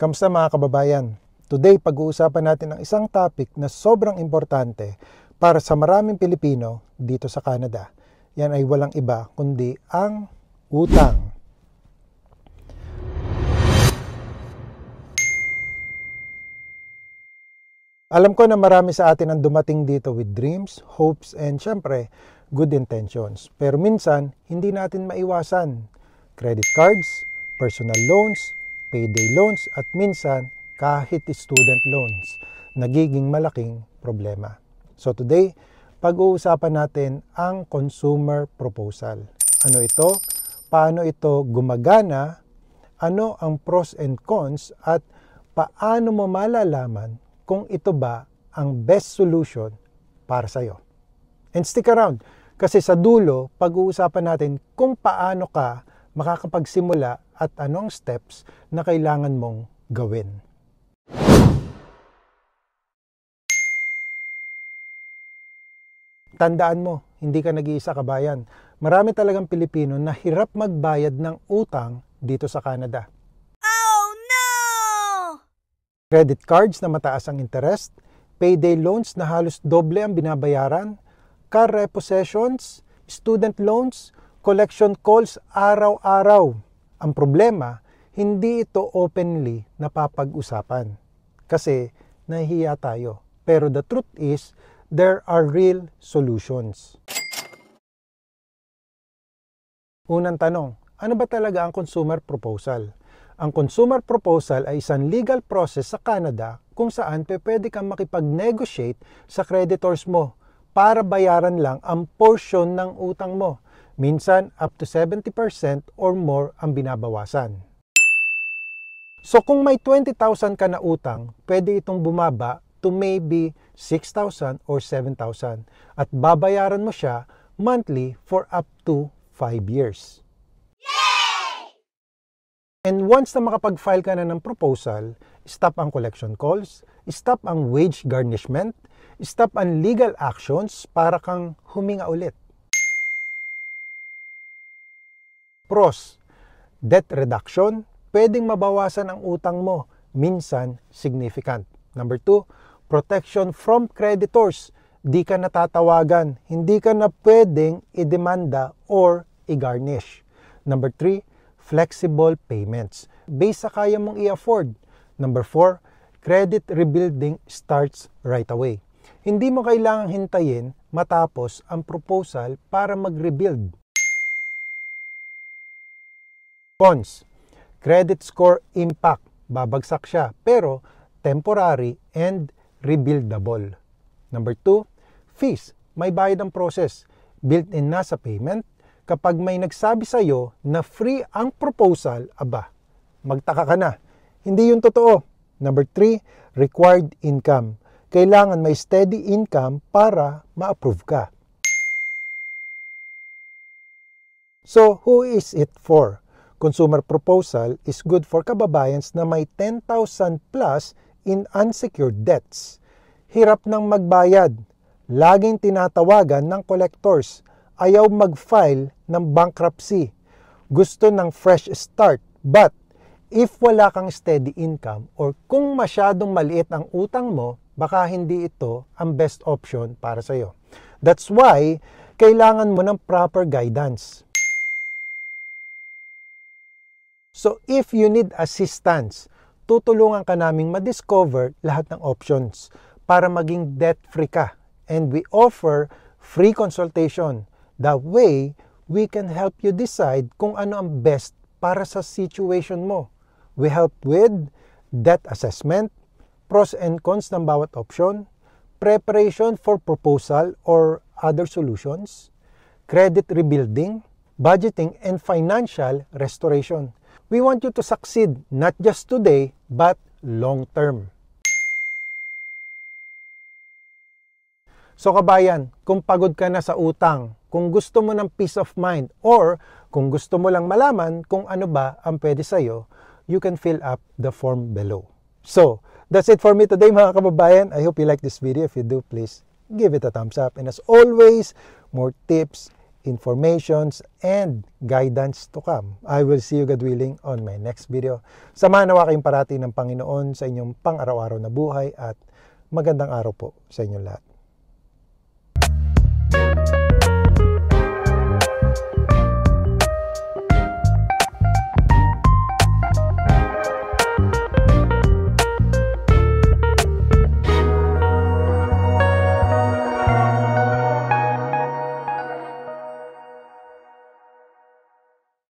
Kamusta mga kababayan? Today, pag-uusapan natin ang isang topic na sobrang importante para sa maraming Pilipino dito sa Canada. Yan ay walang iba kundi ang utang. Alam ko na marami sa atin ang dumating dito with dreams, hopes, and syempre, good intentions. Pero minsan, hindi natin maiwasan. Credit cards, personal loans, payday loans, at minsan, kahit student loans, nagiging malaking problema. So today, pag-uusapan natin ang consumer proposal. Ano ito? Paano ito gumagana? Ano ang pros and cons? At paano mo malalaman kung ito ba ang best solution para sa'yo? And stick around, kasi sa dulo, pag-uusapan natin kung paano ka makakapagsimula at anong steps na kailangan mong gawin. Tandaan mo, hindi ka nag-iisa kabayan. Marami talagang Pilipino na hirap magbayad ng utang dito sa Canada. Credit cards na mataas ang interest, payday loans na halos doble ang binabayaran, car repossessions, student loans, collection calls araw-araw. Ang problema, hindi ito openly napapag-usapan kasi nahihiya tayo. Pero the truth is, there are real solutions. Unang tanong, ano ba talaga ang consumer proposal? Ang consumer proposal ay isang legal process sa Canada kung saan pwede kang makipag-negotiate sa creditors mo para bayaran lang ang portion ng utang mo. Minsan, up to 70% or more ang binabawasan. So kung may 20,000 ka na utang, pwede itong bumaba to maybe 6,000 or 7,000 at babayaran mo siya monthly for up to 5 years. And once na makapag-file ka na ng proposal, stop ang collection calls, stop ang wage garnishment, stop ang legal actions para kang huminga ulit. Pros, debt reduction, pwedeng mabawasan ang utang mo, minsan significant. Number 2, protection from creditors, di ka natatawagan, hindi ka na pwedeng idemanda or i-garnish. Number 3, flexible payments, based sa kaya mong i-afford. Number 4, credit rebuilding starts right away. Hindi mo kailangang hintayin matapos ang proposal para mag-rebuild. Cons, credit score impact, babagsak siya, pero temporary and rebuildable. Number 2, fees, may bayad ang process, built-in na sa payment. Kapag may nagsabi sa'yo na free ang proposal, aba, magtaka ka na. Hindi yun totoo. Number 3, required income. Kailangan may steady income para ma-approve ka. So, who is it for? Consumer proposal is good for kababayans na may 10,000 plus in unsecured debts. Hirap ng magbayad. Laging tinatawagan ng collectors. Ayaw mag-file ng bankruptcy. Gusto ng fresh start. But, if wala kang steady income or kung masyadong maliit ang utang mo, baka hindi ito ang best option para sa'yo. That's why, kailangan mo ng proper guidance. So, if you need assistance, tutulungan ka naming ma-discover lahat ng options para maging debt-free ka. And we offer free consultation. That way, we can help you decide kung ano ang best para sa situation mo. We help with debt assessment, pros and cons ng bawat option, preparation for proposal or other solutions, credit rebuilding, budgeting, and financial restoration. We want you to succeed not just today, but long term. So kabayan, kung pagod ka na sa utang, kung gusto mo ng peace of mind, or kung gusto mo lang malaman kung ano ba ang pwede sa'yo, you can fill up the form below. So, that's it for me today mga kababayan. I hope you like this video. If you do, please give it a thumbs up. And as always, more tips informations, and guidance to come. I will see you, God willing, on my next video. Samahan nawa kayong parati ng Panginoon sa inyong pang-araw-araw na buhay at magandang araw po sa inyong lahat.